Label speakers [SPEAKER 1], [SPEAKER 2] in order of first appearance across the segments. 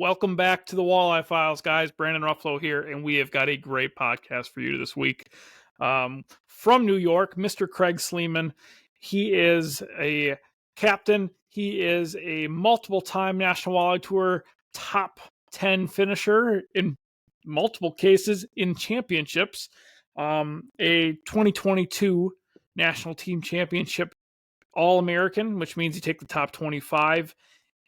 [SPEAKER 1] Welcome back to the Walleye Files, guys. Brandon Ruffalo here, and we have got a great podcast for you this week. From New York, Mr. Craig Sleeman. He is a captain. He is a multiple-time National Walleye Tour top 10 finisher in multiple cases in championships. A 2022 National Team Championship All-American, which means you take the top 25.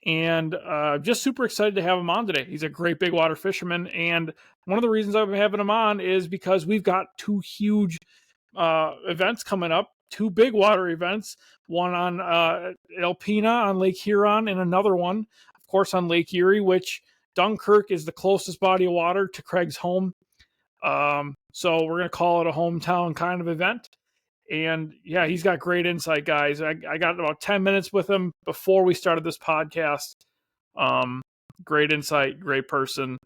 [SPEAKER 1] And just super excited to have him on today. He's a great big water fisherman. And one of the reasons I'm having him on is because we've got two huge events coming up, two big water events, one on Alpena on Lake Huron and another one, of course, on Lake Erie, which Dunkirk is the closest body of water to Craig's home. So we're going to call it a hometown kind of event. And yeah, he's got great insight, guys. I got about 10 minutes with him before we started this podcast. Great insight, great person.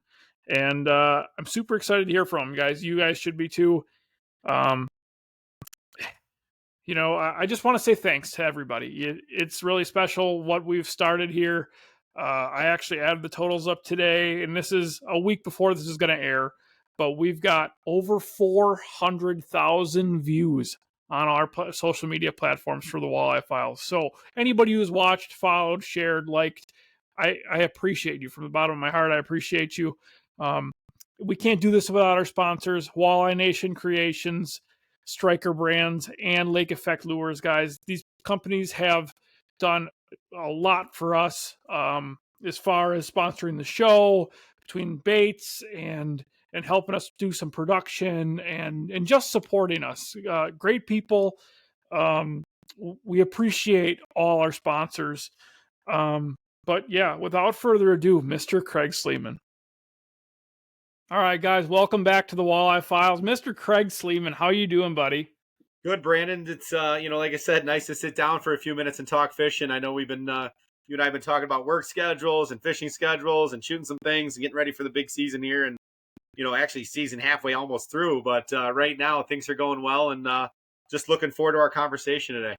[SPEAKER 1] And I'm super excited to hear from him, guys. You guys should be too. I just want to say thanks to everybody. It's really special what we've started here. I actually added the totals up today, and this is a week before this is going to air. But we've got over 400,000 views on our social media platforms for the Walleye Files. So anybody who's watched, followed, shared, liked, I appreciate you from the bottom of my heart. I appreciate you. We can't do this without our sponsors, Walleye Nation Creations, Striker Brands, and Lake Effect Lures, guys. These companies have done a lot for us as far as sponsoring the show, between baits and helping us do some production and just supporting us. Great people. We appreciate all our sponsors. But yeah, without further ado, Mr. Craig Sleeman. All right, guys, welcome back to the Walleye Files. Mr. Craig Sleeman, how you doing, buddy?
[SPEAKER 2] Good, Brandon. It's, like I said, nice to sit down for a few minutes and talk fishing. I know we've been, you and I have been talking about work schedules and fishing schedules and shooting some things and getting ready for the big season here. And actually season halfway almost through, but right now things are going well and just looking forward to our conversation today.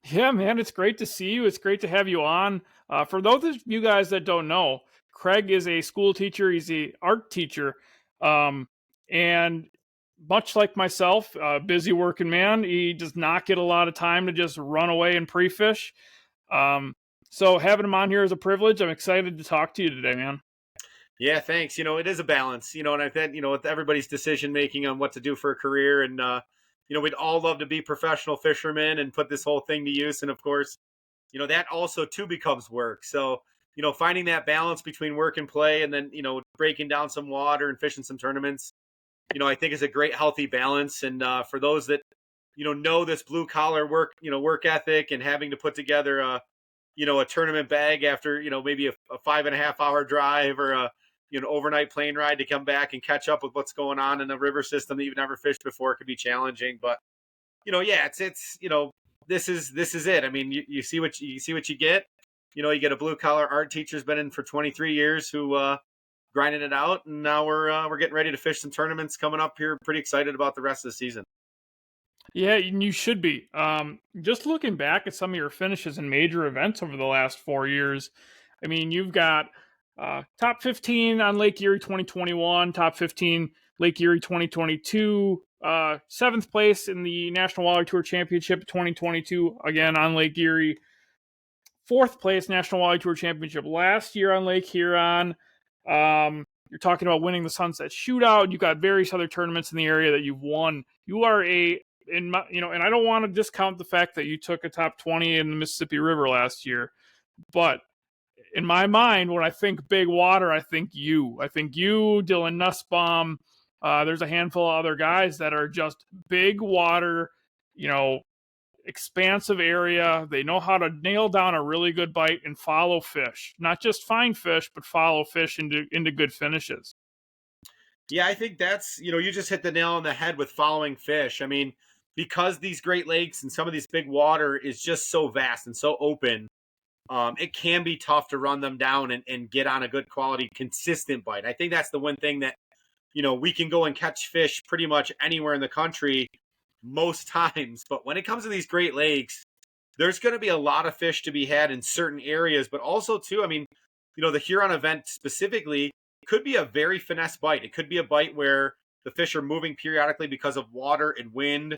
[SPEAKER 1] Yeah, man, it's great to see you. It's great to have you on. For those of you guys that don't know, Craig is a school teacher. He's an art teacher. And much like myself, busy working man, he does not get a lot of time to just run away and pre-fish. So having him on here is a privilege. I'm excited to talk to you today, man.
[SPEAKER 2] Yeah, thanks. It is a balance, and I think, with everybody's decision making on what to do for a career. And, we'd all love to be professional fishermen and put this whole thing to use. And of course, that also too becomes work. So, finding that balance between work and play and then, breaking down some water and fishing some tournaments, I think is a great, healthy balance. And for those that, know this blue collar work, work ethic and having to put together a tournament bag after, maybe a 5.5 hour drive or an overnight plane ride to come back and catch up with what's going on in a river system that you've never fished before could be challenging. But, it's this is it. I mean, you see what you get. You get a blue collar art teacher's been in for 23 years who grinding it out, and now we're getting ready to fish some tournaments coming up here. Pretty excited about the rest of the season.
[SPEAKER 1] Yeah, you should be. Just looking back at some of your finishes in major events over the last 4 years, I mean, you've got top 15 on Lake Erie 2021, top 15 Lake Erie 2022, 7th place in the National Walleye Tour Championship 2022, again on Lake Erie, 4th place National Walleye Tour Championship last year on Lake Huron. You're talking about winning the Sunset Shootout. You've got various other tournaments in the area that you've won. You are and I don't want to discount the fact that you took a top 20 in the Mississippi River last year, but in my mind, when I think big water, I think you, Dylan Nussbaum. There's a handful of other guys that are just big water, expansive area. They know how to nail down a really good bite and follow fish, not just find fish, but follow fish into good finishes.
[SPEAKER 2] Yeah, I think that's, you just hit the nail on the head with following fish. I mean, because these Great Lakes and some of these big water is just so vast and so open, it can be tough to run them down and get on a good quality, consistent bite. I think that's the one thing that, we can go and catch fish pretty much anywhere in the country most times. But when it comes to these Great Lakes, there's going to be a lot of fish to be had in certain areas, but also too, I mean, the Huron event specifically could be a very finesse bite. It could be a bite where the fish are moving periodically because of water and wind,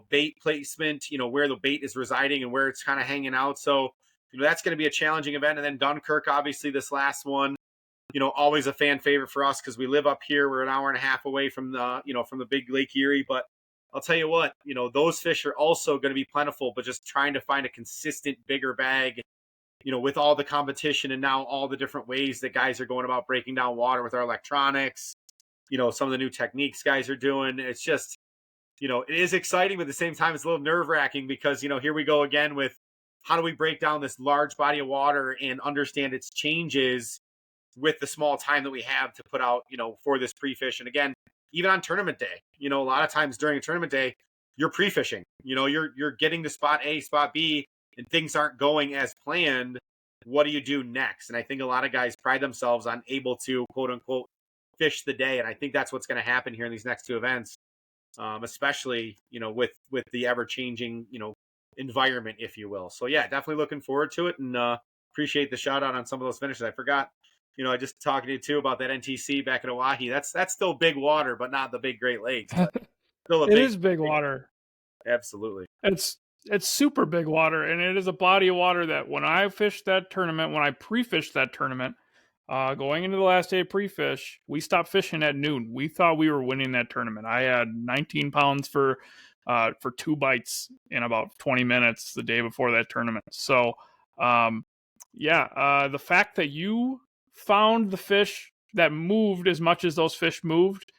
[SPEAKER 2] bait placement, where the bait is residing and where it's kind of hanging out. So, that's going to be a challenging event. And then Dunkirk, obviously, this last one, always a fan favorite for us because we live up here. We're an hour and a half away from from the big Lake Erie. But I'll tell you what, those fish are also going to be plentiful, but just trying to find a consistent bigger bag, with all the competition and now all the different ways that guys are going about breaking down water with our electronics, some of the new techniques guys are doing. It's just, it is exciting, but at the same time, it's a little nerve wracking because, here we go again with how do we break down this large body of water and understand its changes with the small time that we have to put out, for this pre-fish. And again, even on tournament day, a lot of times during a tournament day, you're pre-fishing, you're getting to spot A, spot B, and things aren't going as planned. What do you do next? And I think a lot of guys pride themselves on able to quote unquote fish the day. And I think that's what's going to happen here in these next two events, especially, with the ever changing, environment, if you will. So yeah, definitely looking forward to it, and appreciate the shout out on some of those finishes. I forgot, I just talking to you too about that NTC back in Oahe. That's still big water, but not the big Great Lakes. But still
[SPEAKER 1] It is big water.
[SPEAKER 2] Absolutely.
[SPEAKER 1] It's super big water, and it is a body of water that when I fished that tournament, when I pre-fished that tournament, going into the last day of pre-fish, we stopped fishing at noon. We thought we were winning that tournament. I had 19 pounds for 2 bites in about 20 minutes the day before that tournament. So, the fact that you found the fish that moved as much as those fish moved,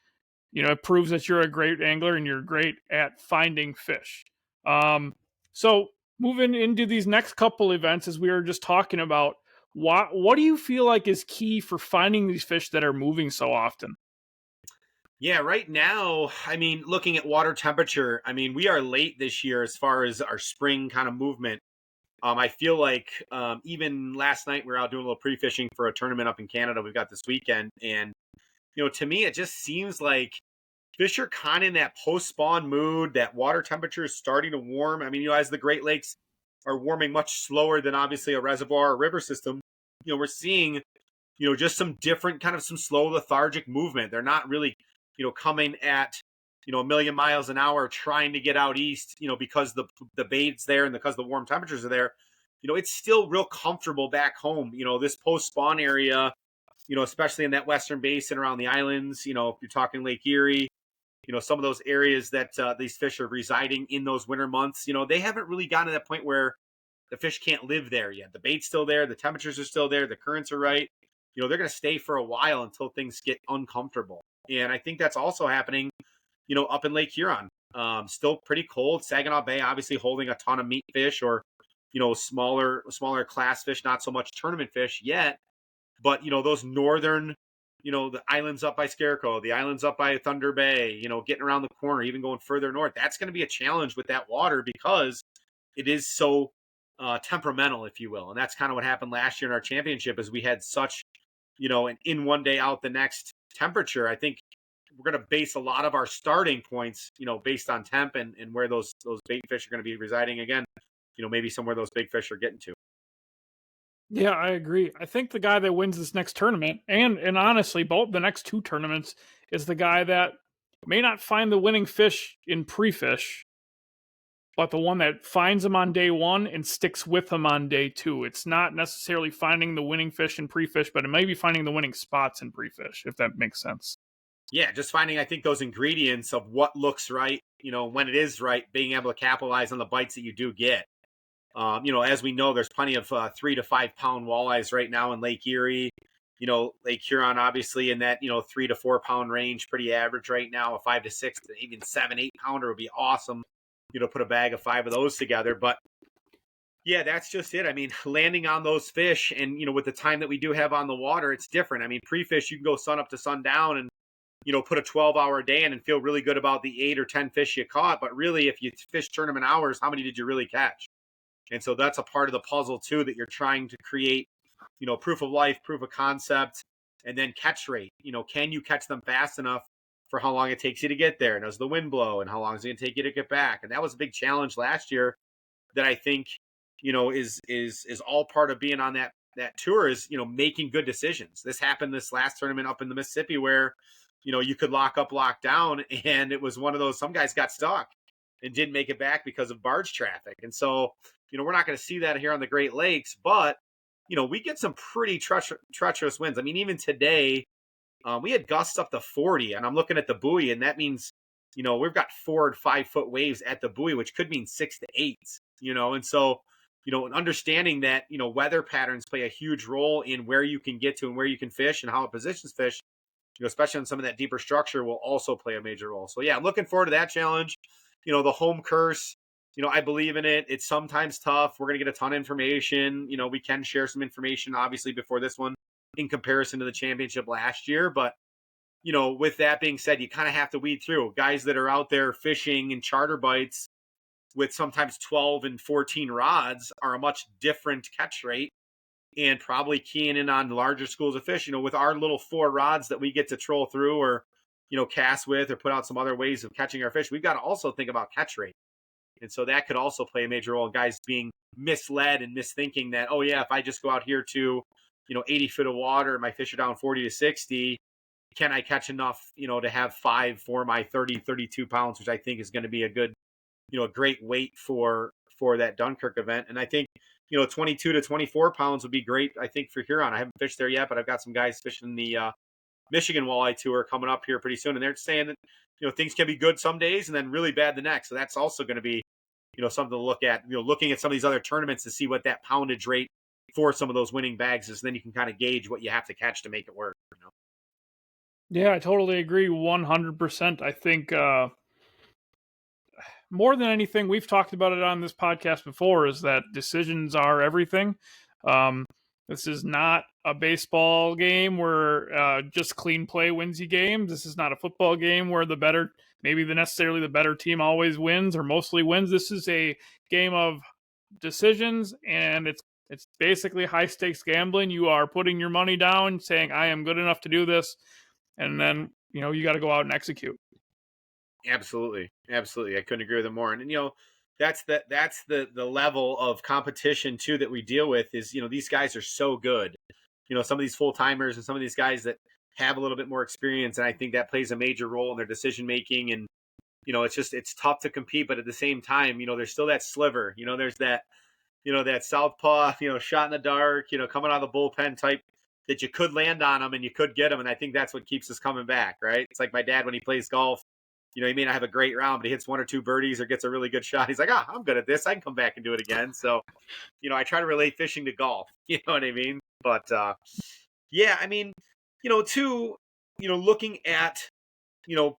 [SPEAKER 1] it proves that you're a great angler and you're great at finding fish. So moving into these next couple events, as we were just talking about, what do you feel like is key for finding these fish that are moving so often?
[SPEAKER 2] Yeah, right now, I mean, looking at water temperature, I mean, we are late this year as far as our spring kind of movement. I feel like even last night we were out doing a little pre-fishing for a tournament up in Canada we've got this weekend. And, to me, it just seems like fish are kind of in that post-spawn mood, that water temperature is starting to warm. I mean, as the Great Lakes are warming much slower than obviously a reservoir or river system, we're seeing, just some different kind of some slow lethargic movement. They're not really, coming at, a million miles an hour trying to get out east, because the bait's there and because the warm temperatures are there. It's still real comfortable back home. This post-spawn area, especially in that western basin around the islands, if you're talking Lake Erie, some of those areas that these fish are residing in those winter months, they haven't really gotten to that point where the fish can't live there yet. The bait's still there. The temperatures are still there. The currents are right. They're going to stay for a while until things get uncomfortable. And I think that's also happening, up in Lake Huron. Still pretty cold. Saginaw Bay, obviously holding a ton of meat fish or, smaller class fish, not so much tournament fish yet. But, those northern, the islands up by Scarecrow, the islands up by Thunder Bay, getting around the corner, even going further north, that's going to be a challenge with that water because it is so temperamental, if you will. And that's kind of what happened last year in our championship is we had such, an in one day out the next temperature. I think we're going to base a lot of our starting points, based on temp and where those bait fish are going to be residing again, maybe somewhere those big fish are getting to.
[SPEAKER 1] Yeah, I agree. I think the guy that wins this next tournament, and honestly, both the next 2 tournaments, is the guy that may not find the winning fish in pre-fish, but the one that finds them on day 1 and sticks with them on day 2. It's not necessarily finding the winning fish in pre-fish, but it may be finding the winning spots in pre-fish, if that makes sense.
[SPEAKER 2] Yeah, just finding, I think, those ingredients of what looks right, when it is right, being able to capitalize on the bites that you do get. As we know, there's plenty of 3 to 5 pound walleyes right now in Lake Erie. Lake Huron, obviously, in that 3 to 4 pound range, pretty average right now. A 5 to 6, even 7, 8 pounder would be awesome. Put a bag of 5 of those together. But yeah, that's just it. I mean, landing on those fish, and with the time that we do have on the water, it's different. I mean, pre-fish, you can go sun up to sundown and put a 12-hour day in and feel really good about the 8 or 10 fish you caught. But really, if you fish tournament hours, how many did you really catch? And so that's a part of the puzzle too, that you're trying to create, proof of life, proof of concept, and then catch rate. Can you catch them fast enough for how long it takes you to get there? Does the wind blow? And how long is it going to take you to get back? And that was a big challenge last year that I think, is all part of being on that tour is, making good decisions. This happened this last tournament up in the Mississippi where, you could lock up, lock down, and it was one of those, some guys got stuck and didn't make it back because of barge traffic. And so, we're not going to see that here on the Great Lakes, but, we get some pretty treacherous winds. I mean, even today, we had gusts up to 40, and I'm looking at the buoy, and that means, we've got 4 and 5 foot waves at the buoy, which could mean 6 to 8, and so, understanding that, weather patterns play a huge role in where you can get to and where you can fish and how it positions fish, especially on some of that deeper structure, will also play a major role. So yeah, I'm looking forward to that challenge. The home curse, I believe in it. It's sometimes tough. We're going to get a ton of information. We can share some information, obviously, before this one in comparison to the championship last year. But, with that being said, you kind of have to weed through guys that are out there fishing in charter bites with sometimes 12 and 14 rods are a much different catch rate, and probably keying in on larger schools of fish. With our little 4 rods that we get to troll through or, cast with or put out some other ways of catching our fish, we've got to also think about catch rate. And so that could also play a major role in guys being misled and misthinking that, oh yeah, if I just go out here to, 80 feet of water, my fish are down 40 to 60, can I catch enough, to have 5 for my 30, 32 pounds, which I think is going to be a good, a great weight for that Dunkirk event. And I think, 22 to 24 pounds would be great, I think, for Huron. I haven't fished there yet, but I've got some guys fishing the Michigan Walleye Tour coming up here pretty soon. And they're saying that, things can be good some days and then really bad the next. So that's also going to be, something to look at, looking at some of these other tournaments to see what that poundage rate for some of those winning bags is. Then you can kind of gauge what you have to catch to make it work.
[SPEAKER 1] Yeah, I totally agree 100%. I think more than anything, we've talked about it on this podcast before, is that decisions are everything. This is not a baseball game where just clean play wins you games. This is not a football game where maybe necessarily the better team always wins or mostly wins. This is a game of decisions, and it's basically high stakes gambling. You are putting your money down, saying, I am good enough to do this. And then, you got to go out and execute.
[SPEAKER 2] Absolutely. I couldn't agree with it more. And, that's the level of competition too that we deal with is, these guys are so good. Some of these full timers and some of these guys that have a little bit more experience. And I think that plays a major role in their decision making. And, it's tough to compete, but at the same time, there's still that sliver, there's that, that southpaw, shot in the dark, coming out of the bullpen type that you could land on them and you could get them. And I think that's what keeps us coming back, right? It's like my dad, when he plays golf, he may not have a great round, but he hits 1 or 2 birdies or gets a really good shot. He's like, I'm good at this. I can come back and do it again. So, I try to relate fishing to golf. You know what I mean? But, yeah, I mean, too, looking at,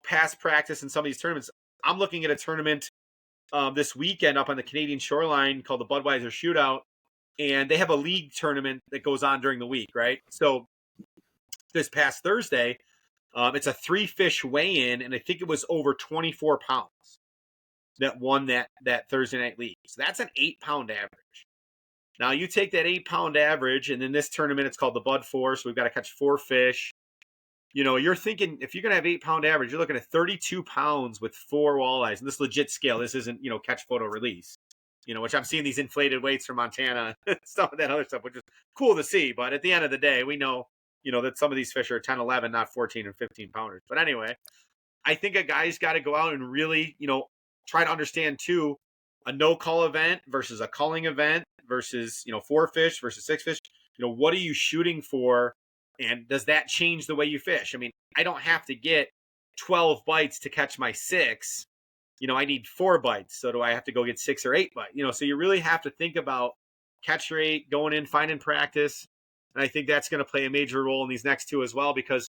[SPEAKER 2] past practice in some of these tournaments, I'm looking at a tournament this weekend up on the Canadian shoreline called the Budweiser Shootout. And they have a league tournament that goes on during the week, right? So this past Thursday, it's a 3-fish weigh-in, and I think it was over 24 pounds that won that Thursday night league. So that's an 8-pound average. Now you take that 8-pound average, and in this tournament, it's called the Bud 4, so we've got to catch 4 fish. You're thinking, if you're going to have 8-pound average, you're looking at 32 pounds with 4 walleyes. And this legit scale. This isn't, catch, photo, release. Which I'm seeing these inflated weights from Montana, some of that other stuff, which is cool to see. But at the end of the day, we know, that some of these fish are 10, 11, not 14 and 15 pounders. But anyway, I think a guy's got to go out and really, try to understand too, a no-call event versus a culling event versus, 4 fish versus 6 fish. What are you shooting for? And does that change the way you fish? I mean, I don't have to get 12 bites to catch my 6. I need 4 bites. So do I have to go get 6 or 8 bites? So you really have to think about catch rate, going in, finding practice. And I think that's going to play a major role in these next 2 as well, because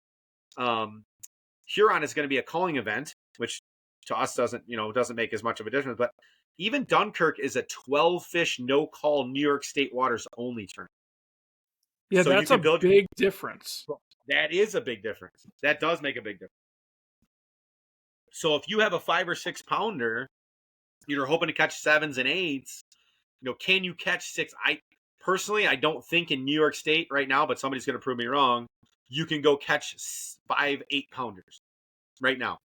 [SPEAKER 2] Huron is going to be a culling event, which to us doesn't make as much of a difference. But even Dunkirk is a 12-fish no-call New York State waters only tournament.
[SPEAKER 1] Yeah, so that's a big difference.
[SPEAKER 2] That is a big difference. That does make a big difference. So if you have a 5 or 6 pounder, you're hoping to catch 7s and 8s. Can you catch 6? I don't think in New York State right now, but somebody's going to prove me wrong. You can go catch 5 8-pounders right now.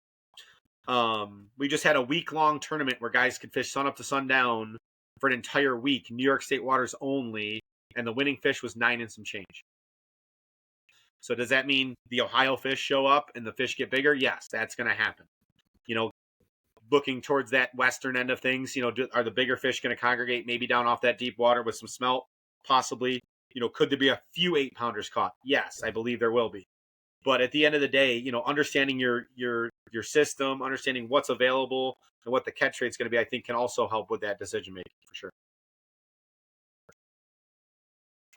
[SPEAKER 2] We just had a week-long tournament where guys could fish sun up to sundown for an entire week, New York State waters only, and the winning fish was 9 and some change. So does that mean the Ohio fish show up and the fish get bigger? Yes, that's going to happen. You know, looking towards that western end of things, you know, are the bigger fish going to congregate maybe down off that deep water with some smelt? Possibly. You know, could there be a few 8-pounders caught? Yes, I believe there will be. But at the end of the day, you know, understanding your system, understanding what's available and what the catch rate is going to be, I think can also help with that decision making for sure.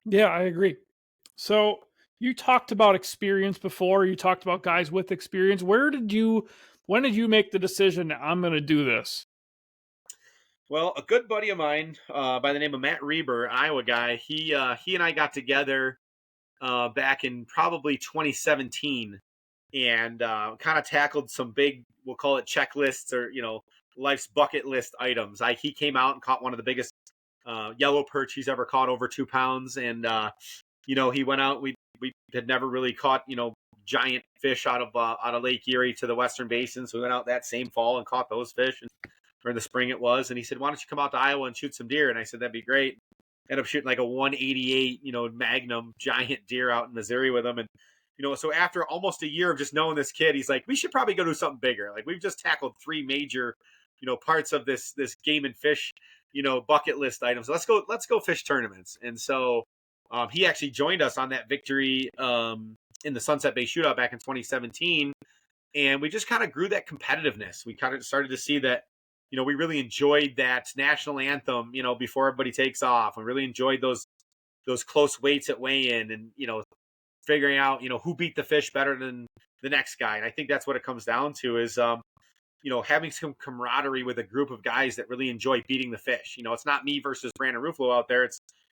[SPEAKER 1] Yeah, I agree. So you talked about experience before. You talked about guys with experience. When did you make the decision, I'm going to do this?
[SPEAKER 2] Well, a good buddy of mine by the name of Matt Reber, an Iowa guy, he and I got together back in probably 2017 and kind of tackled some big, we'll call it checklists or, you know, life's bucket list items. He came out and caught one of the biggest yellow perch he's ever caught, over 2 pounds. And, you know, he went out, we had never really caught, you know, giant fish out of Lake Erie to the Western Basin. So we went out that same fall and caught those fish, or in the spring it was. And he said, why don't you come out to Iowa and shoot some deer? And I said, that'd be great. Ended up shooting like a 188, you know, Magnum giant deer out in Missouri with him. And, you know, so after almost a year of just knowing this kid, he's like, we should probably go do something bigger. Like, we've just tackled 3 major, you know, parts of this game and fish, you know, bucket list items. Let's go fish tournaments. And so he actually joined us on that victory in the Sunset Bay Shootout back in 2017. And we just kind of grew that competitiveness. We kind of started to see that, you know, we really enjoyed that national anthem, you know, before everybody takes off. We really enjoyed those close weights at weigh-in and, you know, figuring out, you know, who beat the fish better than the next guy. And I think that's what it comes down to is, you know, having some camaraderie with a group of guys that really enjoy beating the fish. You know, it's not me versus Brandon Ruffalo out there.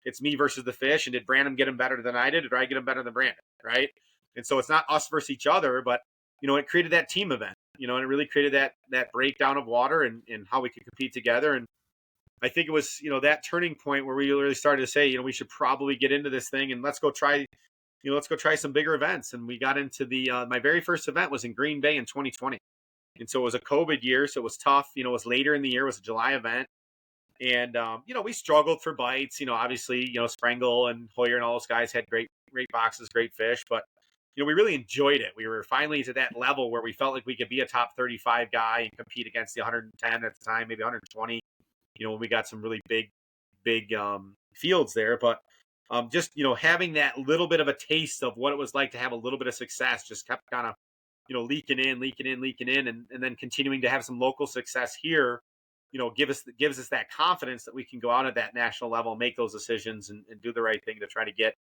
[SPEAKER 2] It's me versus the fish. And did Brandon get him better than I did? Or did I get him better than Brandon? Right. And so it's not us versus each other, but, you know, it created that team event, you know, and it really created that breakdown of water and how we could compete together. And I think it was, you know, that turning point where we really started to say, you know, we should probably get into this thing and let's go try some bigger events. And we got into my very first event was in Green Bay in 2020. And so it was a COVID year. So it was tough. You know, it was later in the year. It was a July event. And, you know, we struggled for bites. You know, obviously, you know, Sprengel and Hoyer and all those guys had great boxes, great fish. But, you know, we really enjoyed it. We were finally to that level where we felt like we could be a top 35 guy and compete against the 110 at the time, maybe 120, you know, when we got some really big fields there. But just, you know, having that little bit of a taste of what it was like to have a little bit of success just kept kind of, you know, leaking in, and then continuing to have some local success here, you know, gives us that confidence that we can go out at that national level and make those decisions and do the right thing to try to get,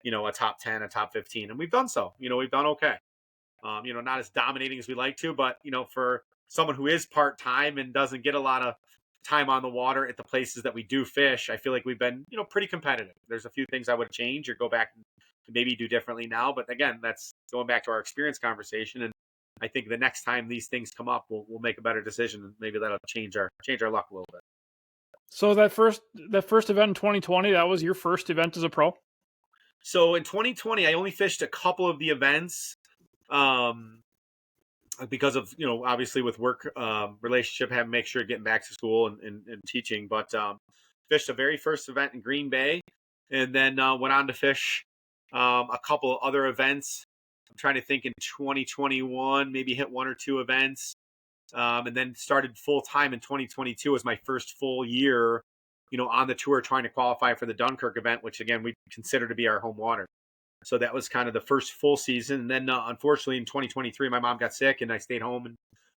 [SPEAKER 2] you know, a top 10, a top 15. And we've done so. You know, we've done okay. You know, not as dominating as we like to, but, you know, for someone who is part-time and doesn't get a lot of time on the water at the places that we do fish, I feel like we've been, you know, pretty competitive. There's a few things I would change or go back and maybe do differently now. But again, that's going back to our experience conversation. And I think the next time these things come up, we'll make a better decision and maybe that'll change our luck a little bit.
[SPEAKER 1] So that first event in 2020, that was your first event as a pro?
[SPEAKER 2] So in 2020, I only fished a couple of the events because of, you know, obviously with work relationship, having to make sure getting back to school and teaching. But fished the very first event in Green Bay and then went on to fish a couple of other events. I'm trying to think in 2021, maybe hit 1 or 2 events. And then started full time in 2022 as my first full year, you know, on the tour trying to qualify for the Dunkirk event, which again, we consider to be our home water. So that was kind of the first full season. And then unfortunately in 2023, my mom got sick and I stayed home and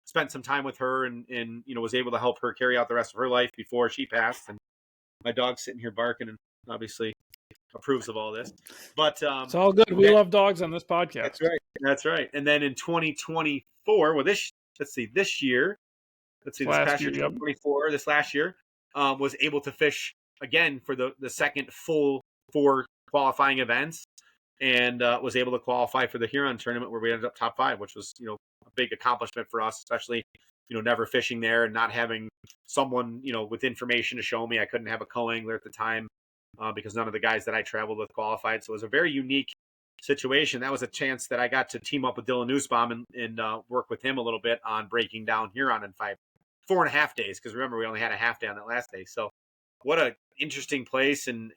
[SPEAKER 2] spent some time with her and, you know, was able to help her carry out the rest of her life before she passed. And my dog's sitting here barking and obviously approves of all this, but
[SPEAKER 1] it's all good. We love dogs on this podcast.
[SPEAKER 2] That's right. And then in 2024, this year, 2024, this last year, was able to fish again for the second full 4 qualifying events and was able to qualify for the Huron tournament where we ended up top 5, which was, you know, a big accomplishment for us, especially, you know, never fishing there and not having someone, you know, with information to show me. I couldn't have a co-angler at the time because none of the guys that I traveled with qualified. So it was a very unique situation. That was a chance that I got to team up with Dylan Nussbaum and work with him a little bit on breaking down Huron in 4.5 days. Because remember, we only had a half day on that last day. So what a interesting place, and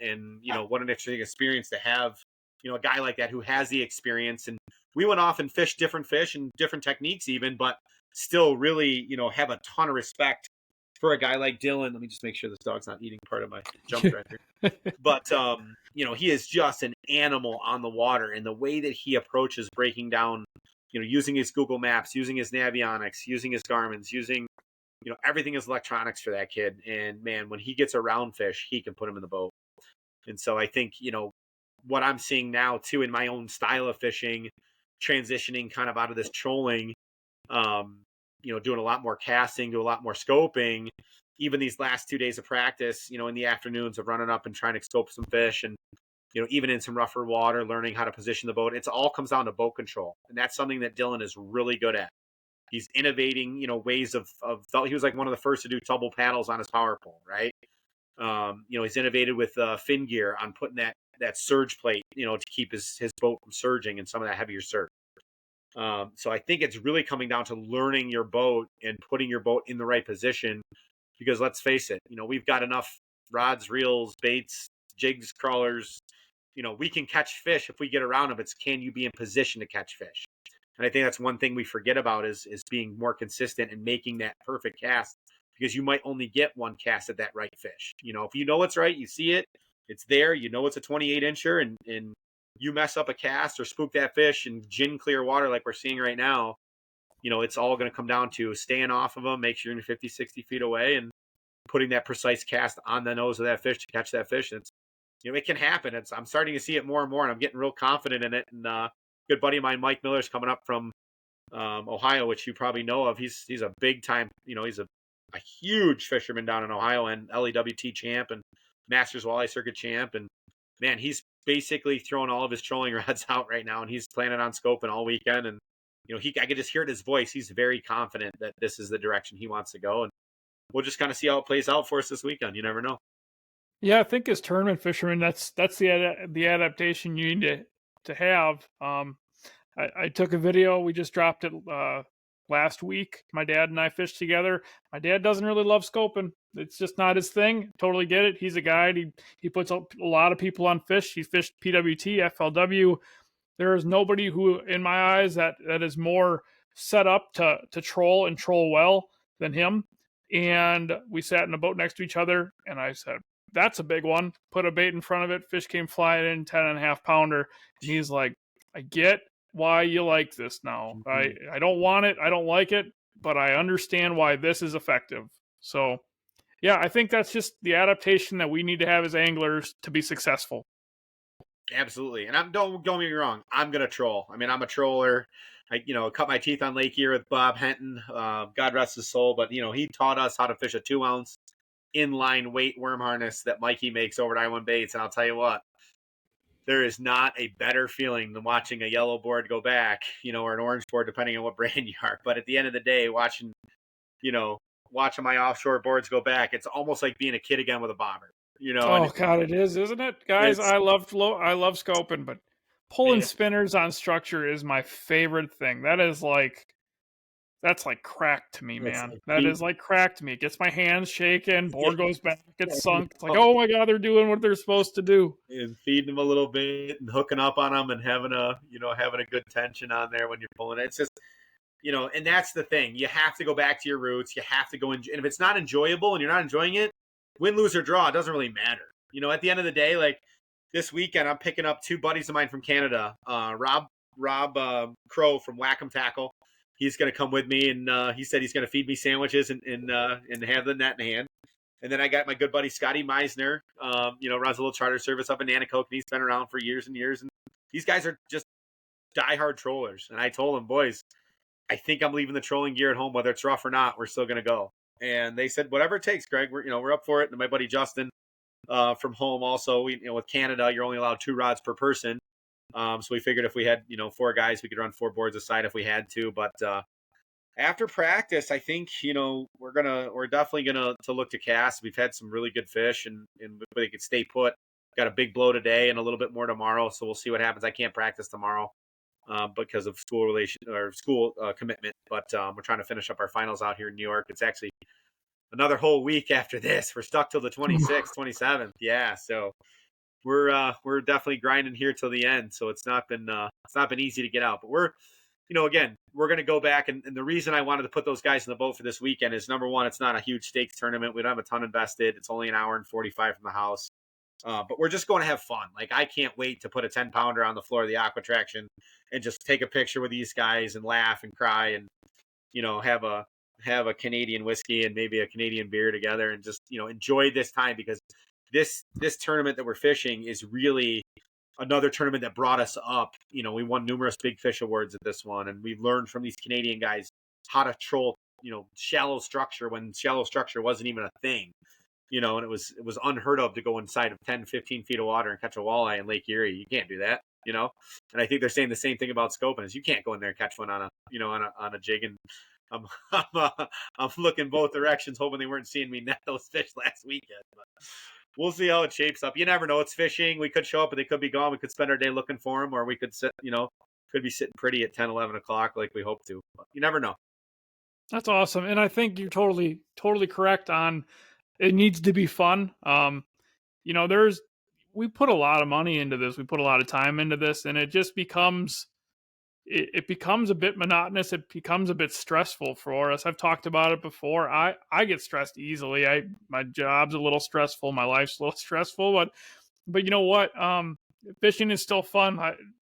[SPEAKER 2] what an interesting experience to have, a guy like that who has the experience. And we went off and fished different fish and different techniques even, but still really, have a ton of respect for a guy like Dylan. Let me just make sure this dog's not eating part of my jump drive here. But he is just an animal on the water, and the way that he approaches breaking down, using his Google Maps, using his Navionics, using his Garmin's, using, everything is electronics for that kid. And man, when he gets around fish, he can put them in the boat. And so I think, what I'm seeing now too in my own style of fishing, transitioning kind of out of this trolling, doing a lot more casting, do a lot more scoping, even these last 2 days of practice, in the afternoons of running up and trying to scope some fish, and, even in some rougher water, learning how to position the boat. It's all comes down to boat control. And that's something that Dylan is really good at. He's innovating, ways of he was like one of the first to do double paddles on his power pole, right? He's innovated with fin gear on putting that surge plate, to keep his boat from surging and some of that heavier surf. So I think it's really coming down to learning your boat and putting your boat in the right position, because let's face it, we've got enough rods, reels, baits, jigs, crawlers. We can catch fish if we get around them. It's, can you be in position to catch fish? And I think that's one thing we forget about is being more consistent and making that perfect cast, because you might only get one cast at that right fish. If you know it's right, you see it, it's there, it's a 28 incher, and you mess up a cast or spook that fish in gin clear water like we're seeing right now, it's all going to come down to staying off of them, make sure you're 50, 60 feet away, and putting that precise cast on the nose of that fish to catch that fish. And it's, it can happen. I'm starting to see it more and more, and I'm getting real confident in it. And good buddy of mine, Mike Miller's coming up from Ohio, which you probably know of. He's a big time, he's a huge fisherman down in Ohio, and LEWT champ and Masters Walleye Circuit champ. And man, he's basically throwing all of his trolling rods out right now, and he's planning on scoping all weekend. And I could just hear it in his voice. He's very confident that this is the direction he wants to go, and we'll just kind of see how it plays out for us this weekend. You never know.
[SPEAKER 1] Yeah, I think as tournament fishermen, that's the adaptation you need to have. I took a video. We just dropped it last week. My dad and I fished together. My dad doesn't really love scoping. It's just not his thing. Totally get it. He's a guide. He puts a lot of people on fish. He fished PWT, FLW. There is nobody who, in my eyes, that is more set up to troll and troll well than him. And we sat in a boat next to each other, and I said, that's a big one. Put a bait in front of it. Fish came flying in, 10.5 pounder. And he's like, I get why you like this now. I don't want it. I don't like it, but I understand why this is effective. So, yeah, I think that's just the adaptation that we need to have as anglers to be successful.
[SPEAKER 2] Absolutely. And don't get me wrong, I'm going to troll. I mean, I'm a troller. I cut my teeth on Lake Erie with Bob Henton. God rest his soul. But, he taught us how to fish a 2-ounce inline weight worm harness that Mikey makes over at I1 Baits. And I'll tell you what, there is not a better feeling than watching a yellow board go back, or an orange board, depending on what brand you are. But at the end of the day, watching my offshore boards go back, it's almost like being a kid again with a bobber.
[SPEAKER 1] Oh God, it is, isn't it, guys? I love scoping, but pulling spinners on structure is my favorite thing. That's like crack to me, man. That is like crack to me. It gets my hands shaking, board goes back, gets sunk. It's like, oh my God, they're doing what they're supposed to do.
[SPEAKER 2] And feeding them a little bit and hooking up on them and having a good tension on there when you're pulling it. It's just, and that's the thing. You have to go back to your roots. You have to go and if it's not enjoyable and you're not enjoying it, win, lose, or draw, it doesn't really matter. At the end of the day, like this weekend, I'm picking up 2 buddies of mine from Canada. Rob Crow from Wacom Tackle. He's going to come with me, and he said he's going to feed me sandwiches and have the net in hand. And then I got my good buddy Scotty Meisner. Runs a little charter service up in Nanticoke, and he's been around for years and years. And these guys are just diehard trollers. And I told them, boys, I think I'm leaving the trolling gear at home, whether it's rough or not. We're still going to go. And they said, whatever it takes, Greg. We're up for it. And my buddy Justin from home also. With Canada, you're only allowed 2 rods per person. So we figured if we had 4 guys, we could run 4 boards aside if we had to. But after practice, I think we're definitely gonna look to cast. We've had some really good fish, and they could stay put. Got a big blow today and a little bit more tomorrow. So we'll see what happens. I can't practice tomorrow because of school commitment. But we're trying to finish up our finals out here in New York. It's actually another whole week after this. We're stuck till the 26th, 27th. Yeah. So we're definitely grinding here till the end. So it's not been easy to get out, but again, we're going to go back. And the reason I wanted to put those guys in the boat for this weekend is, number one, it's not a huge stakes tournament. We don't have a ton invested. It's only an hour and 45 from the house. But we're just going to have fun. Like, I can't wait to put a 10-pounder on the floor of the aqua attraction and just take a picture with these guys and laugh and cry and, have a Canadian whiskey and maybe a Canadian beer together and just, enjoy this time, because this tournament that we're fishing is really another tournament that brought us up. We won numerous big fish awards at this one, and we've learned from these Canadian guys how to troll, shallow structure when shallow structure wasn't even a thing. And it was unheard of to go inside of 10, 15 feet of water and catch a walleye in Lake Erie. You can't do that, And I think they're saying the same thing about scoping, is you can't go in there and catch one on a jig. And I'm looking both directions, hoping they weren't seeing me net those fish last weekend. But we'll see how it shapes up. You never know. It's fishing. We could show up, but they could be gone. We could spend our day looking for them, or we could sit, could be sitting pretty at 10, 11 o'clock like we hope to. But you never know.
[SPEAKER 1] That's awesome. And I think you're totally correct on it needs to be fun. We put a lot of money into this. We put a lot of time into this, and it just becomes it becomes a bit monotonous. It becomes a bit stressful for us. I've talked about it before. I get stressed easily. My job's a little stressful. My life's a little stressful, but you know what? Fishing is still fun.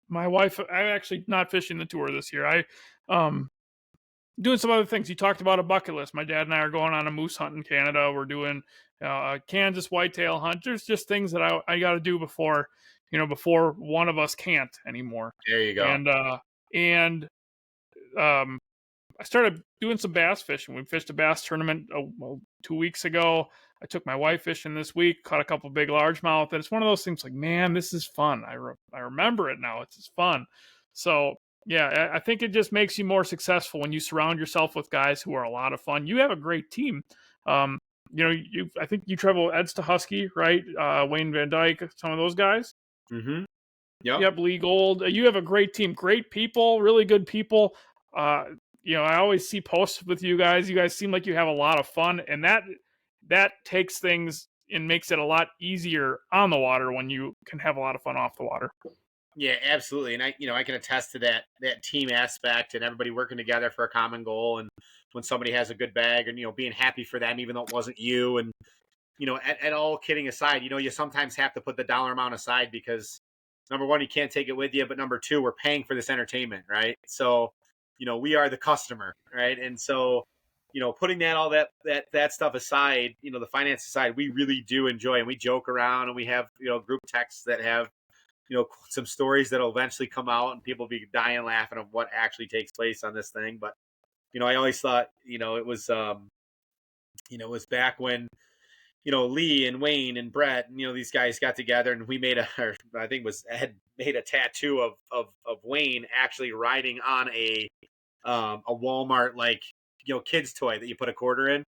[SPEAKER 1] My wife, I actually not fishing the tour this year. Doing some other things. You talked about a bucket list. My dad and I are going on a moose hunt in Canada. We're doing a Kansas whitetail hunt. There's just things that I got to do before one of us can't anymore.
[SPEAKER 2] There you go.
[SPEAKER 1] And I started doing some bass fishing. We fished a bass tournament 2 weeks ago. I took my wife fishing this week, caught a couple big largemouth. And it's one of those things like, man, this is fun. I remember it now. It's just fun. So yeah, I think it just makes you more successful when you surround yourself with guys who are a lot of fun. You have a great team. I think you travel Ed's to Husky, right? Wayne Van Dyke, some of those guys.
[SPEAKER 2] Mm-hmm.
[SPEAKER 1] Yep, Lee Gold. You have a great team, great people, really good people. I always see posts with you guys. You guys seem like you have a lot of fun, and that takes things and makes it a lot easier on the water when you can have a lot of fun off the water.
[SPEAKER 2] Yeah, absolutely. And I can attest to that team aspect and everybody working together for a common goal. And when somebody has a good bag and, being happy for them, even though it wasn't you. And, at all kidding aside, you sometimes have to put the dollar amount aside because, number one, you can't take it with you. But number two, we're paying for this entertainment, right? So, we are the customer, right? And so, putting all that stuff aside, the finance aside, we really do enjoy, and we joke around, and we have, group texts that have, some stories that'll eventually come out and people be dying laughing of what actually takes place on this thing. But, I always thought, it was back when, Lee and Wayne and Brett, and, these guys got together and we made Ed made a tattoo of Wayne actually riding on a Walmart, kids toy that you put a quarter in.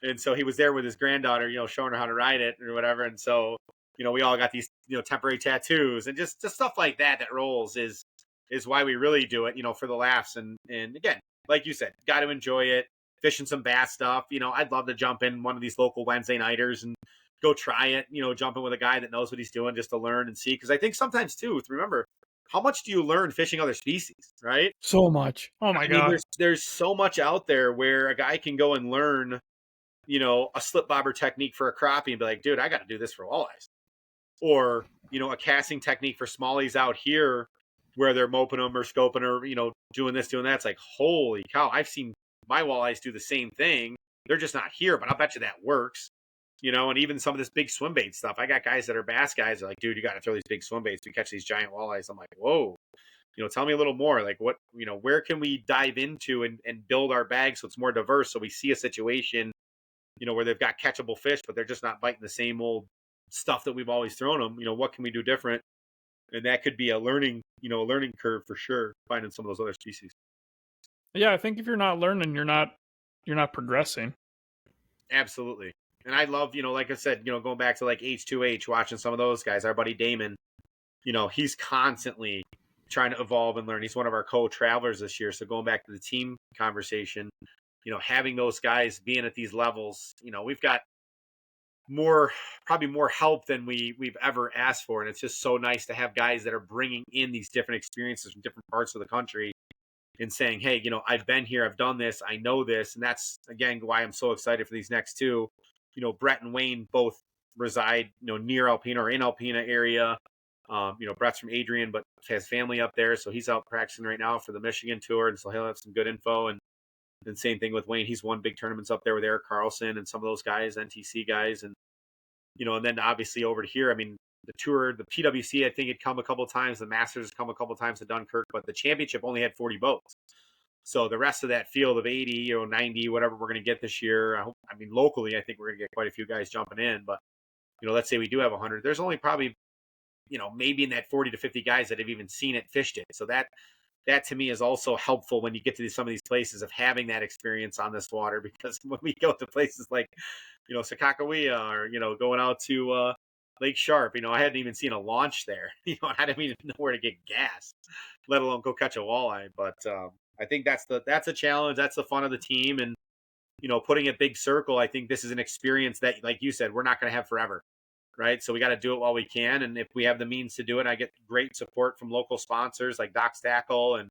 [SPEAKER 2] And so he was there with his granddaughter, showing her how to ride it or whatever. And so, we all got these, temporary tattoos and just stuff like that rolls is why we really do it, for the laughs. And again, like you said, got to enjoy it, fishing some bass stuff. I'd love to jump in one of these local Wednesday nighters and go try it, jump in with a guy that knows what he's doing just to learn and see. Cause I think sometimes too, remember, how much do you learn fishing other species, right?
[SPEAKER 1] So much. Oh my God.
[SPEAKER 2] There's so much out there where a guy can go and learn, a slip bobber technique for a crappie and be like, dude, I got to do this for walleyes. Or, a casting technique for smallies out here where they're moping them or scoping or, doing this, doing that. It's like, holy cow, I've seen my walleyes do the same thing. They're just not here, but I'll bet you that works. And even some of this big swim bait stuff. I got guys that are bass guys that are like, dude, you got to throw these big swim baits to catch these giant walleyes. I'm like, whoa, tell me a little more. Like what, where can we dive into and build our bag so it's more diverse? So we see a situation, where they've got catchable fish, but they're just not biting the same old stuff that we've always thrown them. What can we do different? And that could be a learning curve for sure, finding some of those other species.
[SPEAKER 1] Yeah, I think if you're not learning, you're not progressing.
[SPEAKER 2] Absolutely. And I love, like I said, going back to like H2H, watching some of those guys, our buddy Damon, he's constantly trying to evolve and learn. He's one of our co-travelers this year. So going back to the team conversation, having those guys being at these levels, we've got probably more help than we've ever asked for. And it's just so nice to have guys that are bringing in these different experiences from different parts of the country and saying, hey, I've been here, I've done this, I know this. And that's, again, why I'm so excited for these next two. Brett and Wayne both reside, near Alpena or in Alpena area. Brett's from Adrian, but has family up there. So he's out practicing right now for the Michigan tour. And so he'll have some good info. And same thing with Wayne. He's won big tournaments up there with Eric Carlson and some of those guys, NTC guys. And then obviously over to here, I mean, the tour, the PWC, I think had come a couple of times. The Masters come a couple of times to Dunkirk, but the championship only had 40 boats. So the rest of that field of 80, 90, whatever we're going to get this year, locally, I think we're going to get quite a few guys jumping in. But, let's say we do have 100. There's only probably, maybe in that 40 to 50 guys that have even seen it, fished it. So that to me is also helpful when you get to some of these places of having that experience on this water, because when we go to places like, Sakakawea or, going out to Lake Sharp, I hadn't even seen a launch there, I didn't even know where to get gas, let alone go catch a walleye. But I think that's a challenge. That's the fun of the team. And, putting a big circle, I think this is an experience that, like you said, we're not going to have forever. Right. So we got to do it while we can. And if we have the means to do it, I get great support from local sponsors like Doc's Tackle and,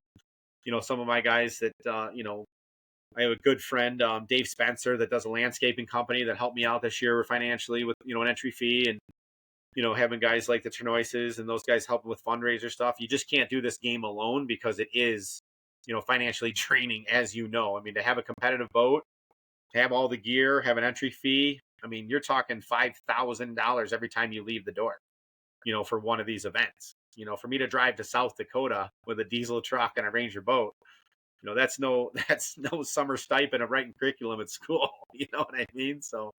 [SPEAKER 2] some of my guys that, I have a good friend, Dave Spencer, that does a landscaping company that helped me out this year financially with, an entry fee, and, having guys like the Ternoises and those guys helping with fundraiser stuff. You just can't do this game alone because it is, financially draining, as you know. I mean, to have a competitive boat, have all the gear, have an entry fee. I mean, you're talking $5,000 every time you leave the door, for one of these events. For me to drive to South Dakota with a diesel truck and a Ranger boat, that's no summer stipend of writing curriculum at school. You know what I mean? So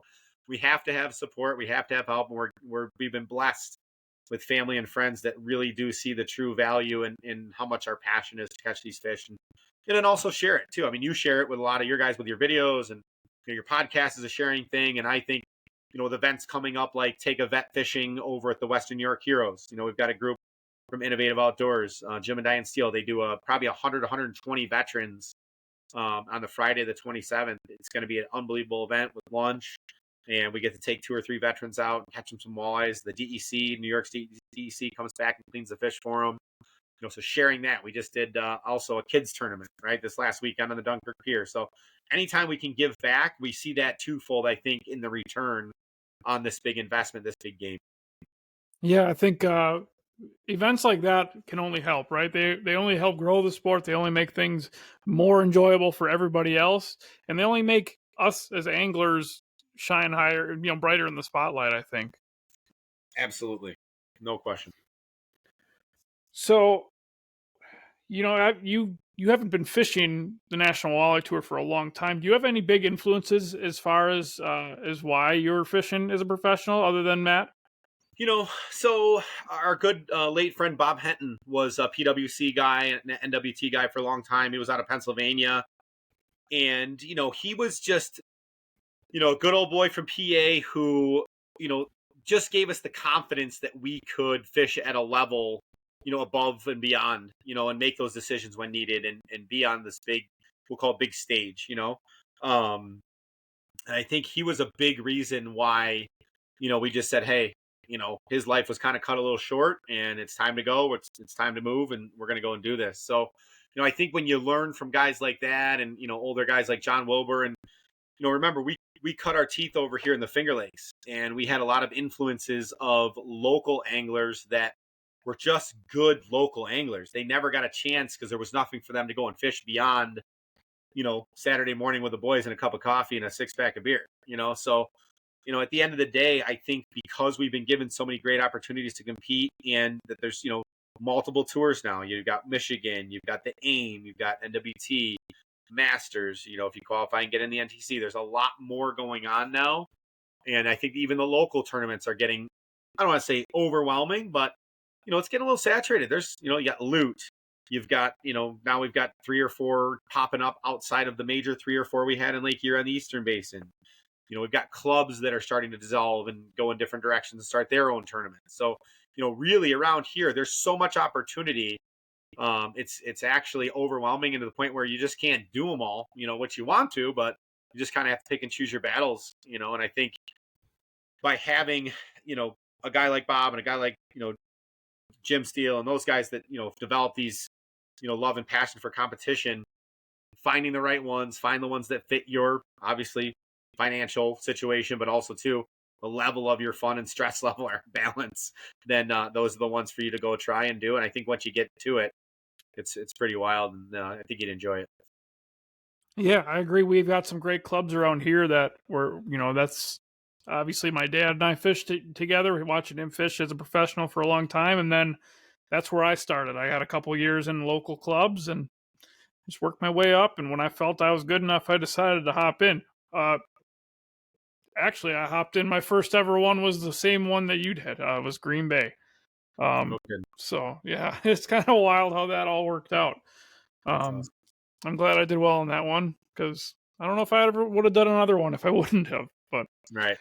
[SPEAKER 2] we have to have support. We have to have help. And we've been blessed with family and friends that really do see the true value in how much our passion is to catch these fish, and then also share it too. I mean, you share it with a lot of your guys with your videos, and your podcast is a sharing thing. And I think, with events coming up, like take a vet fishing over at the Western New York Heroes, we've got a group from Innovative Outdoors, Jim and Diane Steele. They do probably 100, 120 veterans on the Friday, the 27th. It's going to be an unbelievable event with lunch, and we get to take 2 or 3 veterans out and catch them some walleyes. The DEC, New York State DEC, comes back and cleans the fish for them. So sharing that. We just did also a kids tournament, right, this last weekend on the Dunkirk Pier. So anytime we can give back, we see that twofold, I think, in the return on this big investment, this big game.
[SPEAKER 1] Yeah, I think events like that can only help, right? They only help grow the sport. They only make things more enjoyable for everybody else, and they only make us as anglers shine higher, brighter in the spotlight, I think.
[SPEAKER 2] Absolutely. No question.
[SPEAKER 1] So, you haven't been fishing the National Walleye Tour for a long time. Do you have any big influences as far as why you're fishing as a professional, other than Matt?
[SPEAKER 2] So our good late friend Bob Henton was a PWC guy and an NWT guy for a long time. He was out of Pennsylvania, and he was just a good old boy from PA who just gave us the confidence that we could fish at a level above and beyond, and make those decisions when needed, and be on this big, we'll call it big stage, and I think he was a big reason why, we just said, hey, his life was kind of cut a little short, and it's time to go. It's time to move, and we're going to go and do this. So, I think when you learn from guys like that, and, older guys like John Wilbur, and, remember, we cut our teeth over here in the Finger Lakes, and we had a lot of influences of local anglers that were just good local anglers. They never got a chance because there was nothing for them to go and fish beyond, Saturday morning with the boys and a cup of coffee and a 6-pack of beer, so, at the end of the day, I think because we've been given so many great opportunities to compete, and that there's, multiple tours now. You've got Michigan, you've got the AIM, you've got NWT, Masters, if you qualify and get in the NTC, there's a lot more going on now. And I think even the local tournaments are getting, I don't want to say overwhelming, but, it's getting a little saturated. There's, you got Loot. You've got, now we've got 3 or 4 popping up outside of the major 3 or 4 we had in Lake Erie on the Eastern Basin. We've got clubs that are starting to dissolve and go in different directions and start their own tournaments. So, really around here, there's so much opportunity. It's actually overwhelming, and to the point where you just can't do them all, what you want to, but you just kind of have to pick and choose your battles, and I think by having, a guy like Bob and a guy like, Jim Steele and those guys that, develop these, love and passion for competition, finding the right ones, find the ones that fit your, obviously, financial situation, but also too the level of your fun and stress level or balance, then those are the ones for you to go try and do. And I think once you get to it, it's pretty wild, and I think you'd enjoy it.
[SPEAKER 1] Yeah, I agree. We've got some great clubs around here that were, that's obviously my dad and I fished together, watching him fish as a professional for a long time. And then that's where I started. I had a couple years in local clubs and just worked my way up. And when I felt I was good enough, I decided to hop in. Actually, I hopped in. My first ever one was the same one that you did. It was Green Bay.
[SPEAKER 2] Okay.
[SPEAKER 1] So yeah, it's kind of wild how that all worked out.
[SPEAKER 2] Awesome.
[SPEAKER 1] I'm glad I did well on that one, because I don't know if I ever would have done another one if I wouldn't have. But
[SPEAKER 2] Right.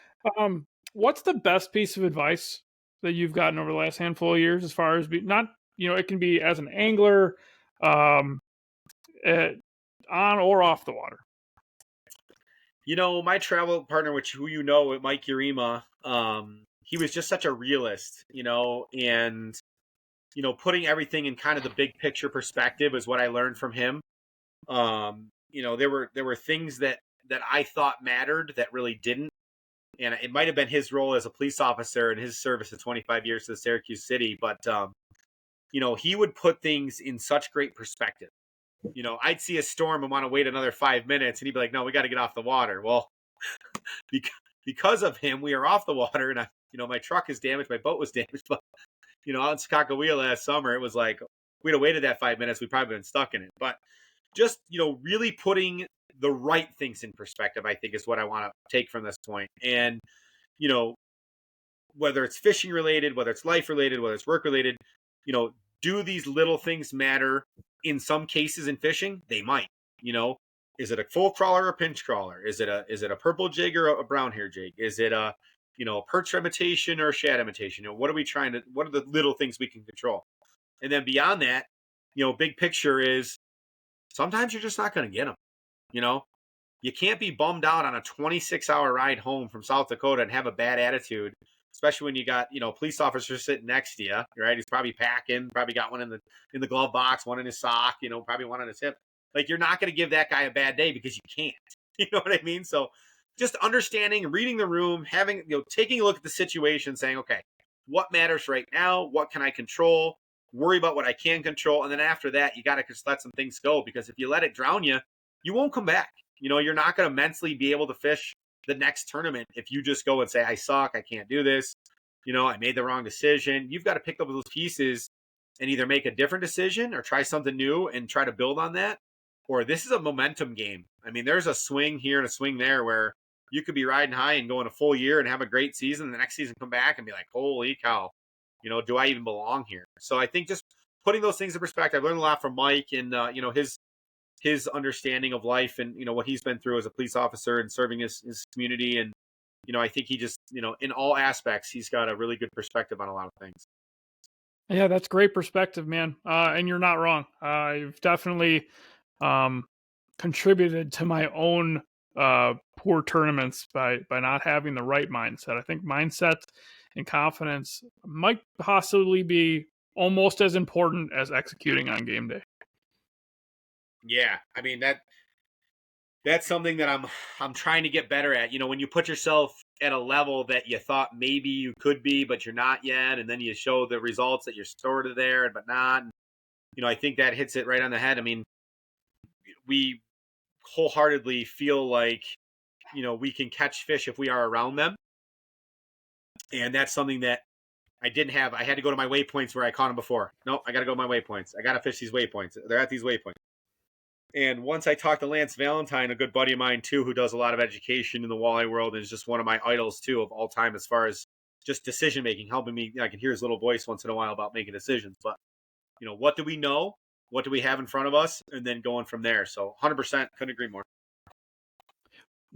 [SPEAKER 1] What's the best piece of advice that you've gotten over the last handful of years, as far as not, it can be as an angler, on or off the water?
[SPEAKER 2] My travel partner, who Mike Urema, he was just such a realist, and putting everything in kind of the big picture perspective is what I learned from him. There were things that I thought mattered that really didn't, and it might have been his role as a police officer and his service of 25 years to the Syracuse City, but he would put things in such great perspective. I'd see a storm and want to wait another 5 minutes, and he'd be like, "No, we got to get off the water." Well, because of him, we are off the water, and my truck is damaged, my boat was damaged, but out in Sakakawea last summer, it was like, we'd have waited that 5 minutes, we'd probably been stuck in it. But just, really putting the right things in perspective, I think, is what I want to take from this point. And, whether it's fishing related, whether it's life related, whether it's work related, do these little things matter? In some cases in fishing, they might. Is it a full crawler or a pinch crawler? Is it a purple jig or a brown hair jig? Is it a perch imitation or a shad imitation? What are the little things we can control? And then beyond that, big picture is sometimes you're just not going to get them. You can't be bummed out on a 26-hour ride home from South Dakota and have a bad attitude, especially when you got, police officers sitting next to you, right? He's probably packing, probably got one in the glove box, one in his sock, probably one on his hip. Like, you're not going to give that guy a bad day because you can't. You know what I mean? So just understanding, reading the room, having, taking a look at the situation, saying, okay, what matters right now? What can I control? Worry about what I can control. And then after that, you got to just let some things go, because if you let it drown you, you won't come back. You're not going to mentally be able to fish the next tournament if you just go and say, I suck, I can't do this, I made the wrong decision. You've got to pick up those pieces and either make a different decision or try something new and try to build on that. Or this is a momentum game. I mean, there's a swing here and a swing there where you could be riding high and going a full year and have a great season. The next season come back and be like, holy cow, do I even belong here? So I think just putting those things in perspective. I've learned a lot from Mike and, his understanding of life and, what he's been through as a police officer and serving his community. And, I think he just, in all aspects, he's got a really good perspective on a lot of things.
[SPEAKER 1] Yeah, that's great perspective, man. And you're not wrong. I've definitely contributed to my own poor tournaments by not having the right mindset. I think mindset and confidence might possibly be almost as important as executing on game day.
[SPEAKER 2] Yeah, I mean that's something that I'm trying to get better at. When you put yourself at a level that you thought maybe you could be, but you're not yet, and then you show the results that you're sort of there, but not. And, I think that hits it right on the head. I mean, we wholeheartedly feel like, we can catch fish if we are around them. And that's something that I didn't have. I had to go to my waypoints where I caught them before. No, I got to go to my waypoints. I got to fish these waypoints. They're at these waypoints. And once I talked to Lance Valentine, a good buddy of mine too, who does a lot of education in the walleye world and is just one of my idols too of all time as far as just decision making, helping me. I can hear his little voice once in a while about making decisions. But, what do we know? What do we have in front of us? And then going from there. So 100% couldn't agree more.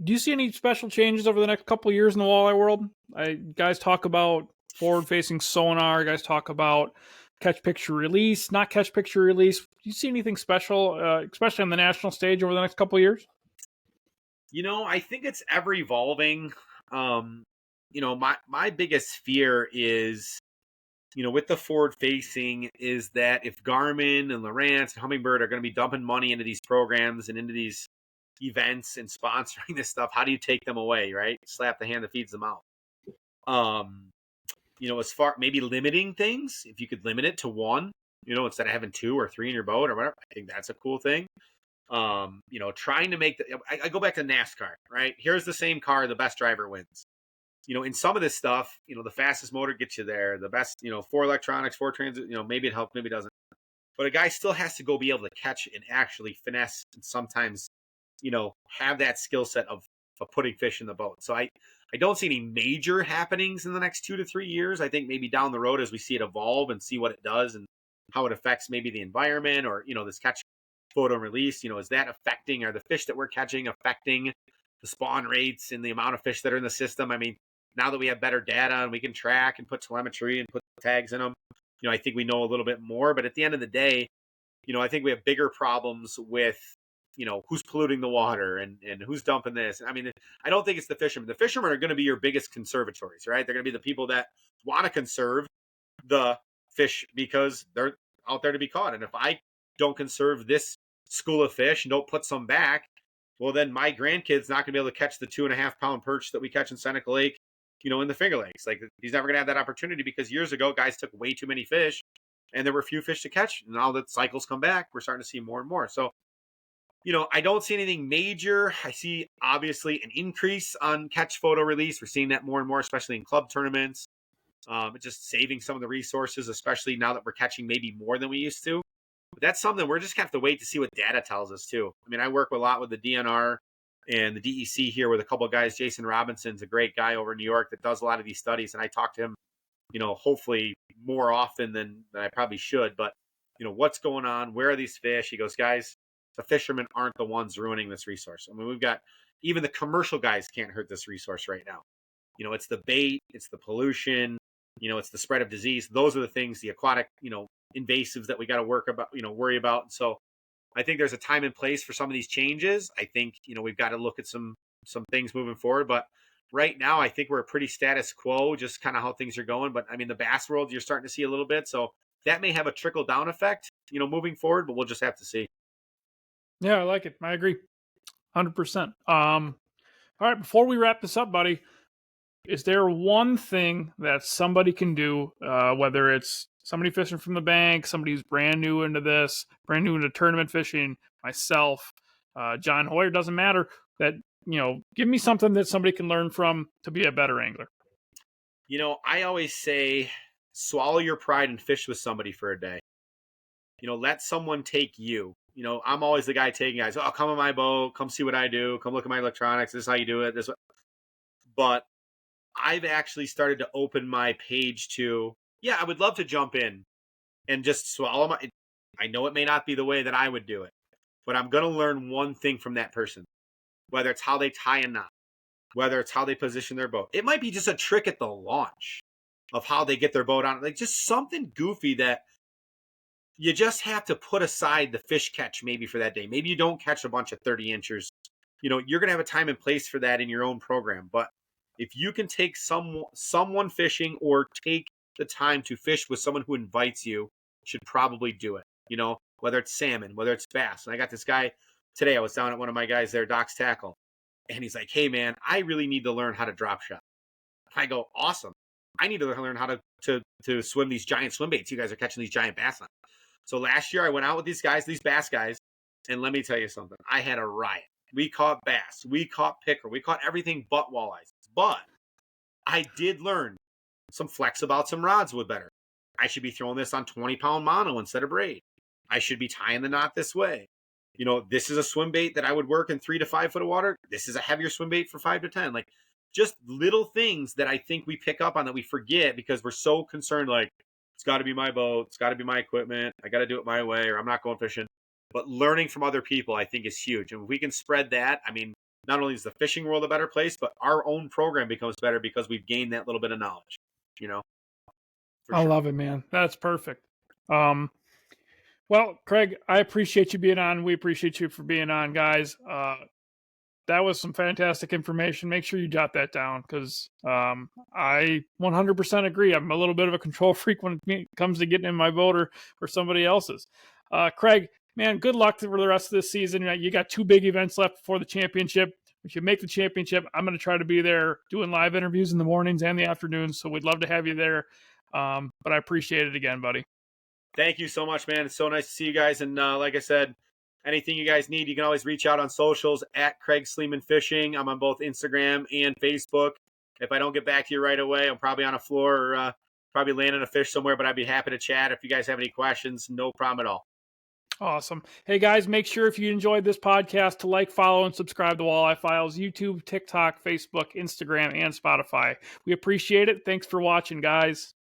[SPEAKER 1] Do you see any special changes over the next couple of years in the walleye world? Guys talk about forward-facing sonar. Guys talk about catch, picture, release, not catch, picture, release. Do you see anything special, especially on the national stage over the next couple of years?
[SPEAKER 2] I think it's ever evolving. My biggest fear is, with the forward facing, is that if Garmin and Lowrance and Humminbird are going to be dumping money into these programs and into these events and sponsoring this stuff, how do you take them away, right? Slap the hand that feeds them out. As far maybe limiting things, if you could limit it to one, instead of having 2 or 3 in your boat or whatever, I think that's a cool thing. Trying to make I go back to NASCAR, right? Here's the same car, the best driver wins. In some of this stuff, the fastest motor gets you there, the best, 4 electronics, 4 transit, maybe it helps, maybe it doesn't. But a guy still has to go be able to catch and actually finesse and sometimes, have that skill set of putting fish in the boat. So I don't see any major happenings in the next 2 to 3 years. I think maybe down the road as we see it evolve and see what it does and how it affects maybe the environment or, this catch, photo and release, is that affecting, are the fish that we're catching affecting the spawn rates and the amount of fish that are in the system? I mean, now that we have better data and we can track and put telemetry and put tags in them, I think we know a little bit more. But at the end of the day, I think we have bigger problems with, who's polluting the water and who's dumping this. I mean, I don't think it's the fishermen. The fishermen are going to be your biggest conservatories, right? They're going to be the people that want to conserve the fish because they're out there to be caught. And if I don't conserve this school of fish and don't put some back, well, then my grandkid's not going to be able to catch the 2.5-pound perch that we catch in Seneca Lake, in the Finger Lakes. Like, he's never going to have that opportunity because years ago, guys took way too many fish and there were few fish to catch. And now that cycles come back, we're starting to see more and more. So, I don't see anything major. I see obviously an increase on catch, photo, release. We're seeing that more and more, especially in club tournaments. Just saving some of the resources, especially now that we're catching maybe more than we used to. But that's something we're just going to have to wait to see what data tells us too. I mean, I work a lot with the DNR and the DEC here with a couple of guys. Jason Robinson's a great guy over in New York that does a lot of these studies. And I talk to him, hopefully more often than I probably should. But, what's going on? Where are these fish? He goes, guys, the fishermen aren't the ones ruining this resource. I mean, we've got, even the commercial guys can't hurt this resource right now. It's the bait, it's the pollution, it's the spread of disease. Those are the things, the aquatic, invasives that we got to worry about. And so I think there's a time and place for some of these changes. I think, we've got to look at some things moving forward, but right now I think we're a pretty status quo, just kind of how things are going. But I mean, the bass world, you're starting to see a little bit. So that may have a trickle down effect, moving forward, but we'll just have to see.
[SPEAKER 1] Yeah, I like it. I agree. 100%. All right. Before we wrap this up, buddy, is there one thing that somebody can do, whether it's somebody fishing from the bank, somebody who's brand new into this, brand new into tournament fishing, myself, John Hoyer, doesn't matter, that, give me something that somebody can learn from to be a better angler?
[SPEAKER 2] I always say, swallow your pride and fish with somebody for a day. Let someone take you. I'm always the guy taking guys, oh, come on my boat, come see what I do, come look at my electronics, this is how you do it, this. But I've actually started to open my page to, yeah, I would love to jump in and just swallow I know it may not be the way that I would do it, but I'm going to learn one thing from that person, whether it's how they tie a knot, whether it's how they position their boat. It might be just a trick at the launch of how they get their boat on, like just something goofy that you just have to put aside the fish catch maybe for that day. Maybe you don't catch a bunch of 30 inchers. You're going to have a time and place for that in your own program. But if you can take someone fishing or take the time to fish with someone who invites you, should probably do it. Whether it's salmon, whether it's bass. And I got this guy today. I was down at one of my guys there, Doc's Tackle. And he's like, hey, man, I really need to learn how to drop shot. I go, awesome. I need to learn how to swim these giant swim baits. You guys are catching these giant bass on. So last year I went out with these guys, these bass guys, and let me tell you something. I had a riot. We caught bass. We caught pickerel. We caught everything but walleyes. But I did learn some flex about some rods would better. I should be throwing this on 20-pound mono instead of braid. I should be tying the knot this way. This is a swim bait that I would work in 3 to 5 foot of water. This is a heavier swim bait for 5 to 10. Like, just little things that I think we pick up on that we forget because we're so concerned, like, it's got to be my boat, it's got to be my equipment, I got to do it my way, or I'm not going fishing. But learning from other people, I think, is huge. And if we can spread that, I mean, not only is the fishing world a better place, but our own program becomes better because we've gained that little bit of knowledge,
[SPEAKER 1] I love it, man. That's perfect. Well, Craig, I appreciate you being on. We appreciate you for being on, guys. That was some fantastic information. Make sure you jot that down because I 100% agree. I'm a little bit of a control freak when it comes to getting in my boat or somebody else's. Craig, man, good luck for the rest of this season. You got 2 big events left before the championship. If you make the championship, I'm going to try to be there doing live interviews in the mornings and the afternoons. So we'd love to have you there. But I appreciate it again, buddy.
[SPEAKER 2] Thank you so much, man. It's so nice to see you guys. And like I said, anything you guys need, you can always reach out on socials at Craig Sleeman Fishing. I'm on both Instagram and Facebook. If I don't get back to you right away, I'm probably on a floor or probably landing a fish somewhere, but I'd be happy to chat. If you guys have any questions, no problem at all.
[SPEAKER 1] Awesome. Hey, guys, make sure if you enjoyed this podcast to like, follow, and subscribe to Walleye Files, YouTube, TikTok, Facebook, Instagram, and Spotify. We appreciate it. Thanks for watching, guys.